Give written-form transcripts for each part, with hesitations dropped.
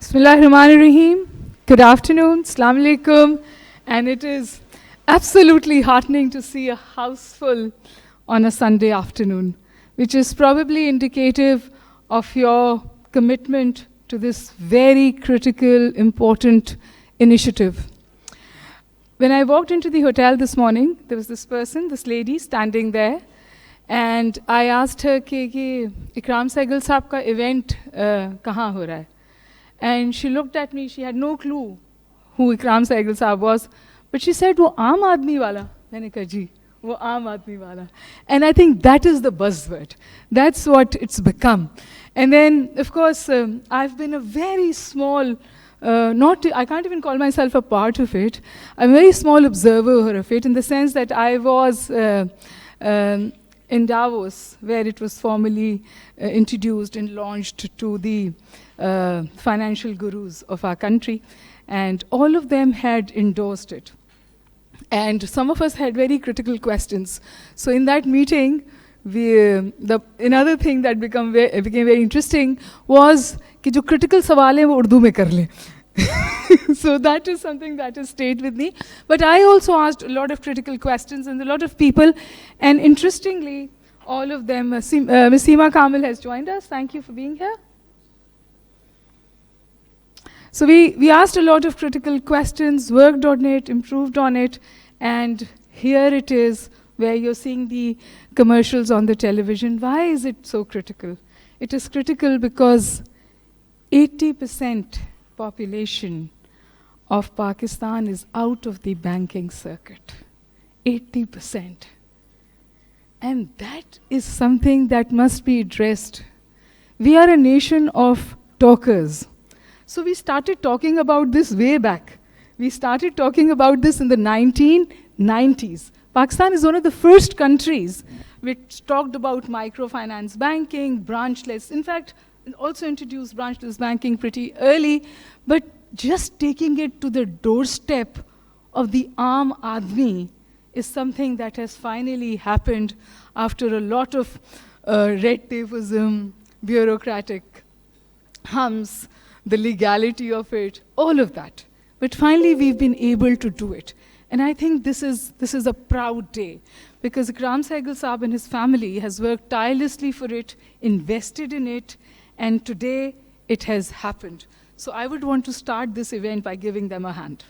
Bismillahirrahmanirrahim. Good afternoon, Assalamu alaikum. And it is absolutely heartening to see a house full on a Sunday afternoon, which is probably indicative of your commitment to this very critical, important initiative. When I walked into the hotel this morning, there was this person, this lady standing there, and I asked her कि Ikram Sehgal साहब का event कहाँ हो रहा है? And she looked at me, she had no clue who Ikram Sehgal साहब was, but she said, वो आम आदमी वाला. मैंने कहा जी, वो आम आदमी वाला. And I think that is the buzzword. That's what it's become. And then, of course, I've been a very small, I can't even call myself a part of it. I'm a very small observer of it in the sense that I was in Davos, where it was formally introduced and launched to the financial gurus of our country, and all of them had endorsed it. And some of us had very critical questions. So in that meeting, another thing that became very interesting was कि जो critical सवाल हैं वो उर्दू में कर लें. So that is something that has stayed with me. But I also asked a lot of critical questions, and a lot of people, and interestingly, all of them, Ms. Huma Kamil has joined us. Thank you for being here. So we asked a lot of critical questions, worked on it, improved on it, and here it is where you're seeing the commercials on the television. Why is it so critical? It is critical because 80% population of Pakistan is out of the banking circuit. 80%. And that is something that must be addressed. We are a nation of talkers. So we started talking about this way back. We started talking about this in the 1990s. Pakistan is one of the first countries which talked about microfinance banking, branchless. In fact, it also introduced branchless banking pretty early, but just taking it to the doorstep of the Aam Aadmi is something that has finally happened after a lot of red tapeism, bureaucratic hums, the legality of it, all of that. But finally, we've been able to do it. And I think this is a proud day, because Ikram Sehgal Saab and his family has worked tirelessly for it, invested in it, and today it has happened. So I would want to start this event by giving them a hand.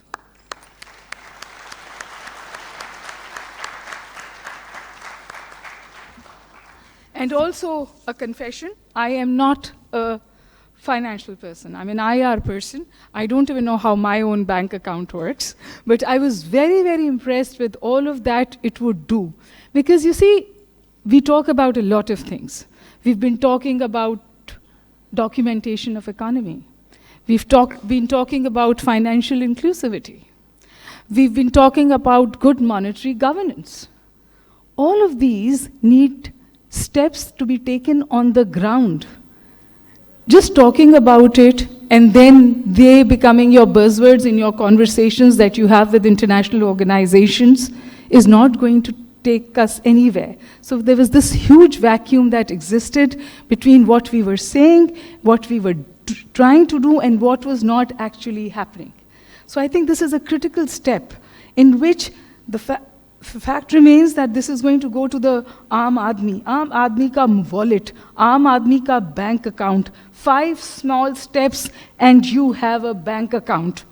And also a confession, I am not a financial person. I'm an IR person. I don't even know how my own bank account works. But I was very, very impressed with all of that it would do. Because you see, we talk about a lot of things. We've been talking about documentation of economy. We've been talking about financial inclusivity. We've been talking about good monetary governance. All of these need steps to be taken on the ground. Just talking about it and then they becoming your buzzwords in your conversations that you have with international organizations is not going to take us anywhere. So there was this huge vacuum that existed between what we were saying, what we were trying to do, and what was not actually happening. So I think this is a critical step in which the fact remains that this is going to go to the Aam Aadmi ka wallet, Aam Aadmi ka bank account. 5 small steps and you have a bank account.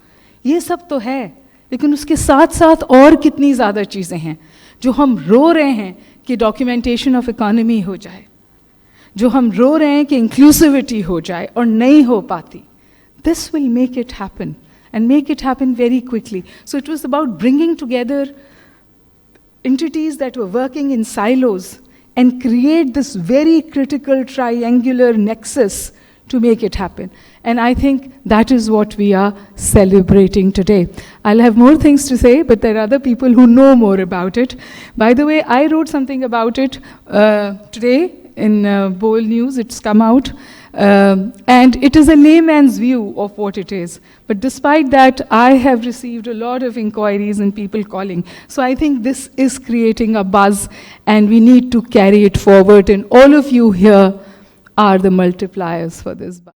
ये सब तो है, लेकिन उसके साथ साथ और कितनी ज़्यादा चीज़ें हैं जो हम रो रहे हैं कि डॉक्यूमेंटेशन ऑफ इकोनॉमी हो जाए, जो हम रो रहे हैं कि इंक्लूसिविटी हो जाए और नहीं हो पाती. This will make it happen, and make it happen very quickly. So it was about bringing together entities that were working in silos and create this very critical triangular nexus to make it happen. And I think that is what we are celebrating today. I'll have more things to say, but there are other people who know more about it. By the way, I wrote something about it today in Bowl News. It's come out. And it is a layman's view of what it is. But despite that, I have received a lot of inquiries and people calling. So I think this is creating a buzz, and we need to carry it forward. And all of you here are the multipliers for this buzz.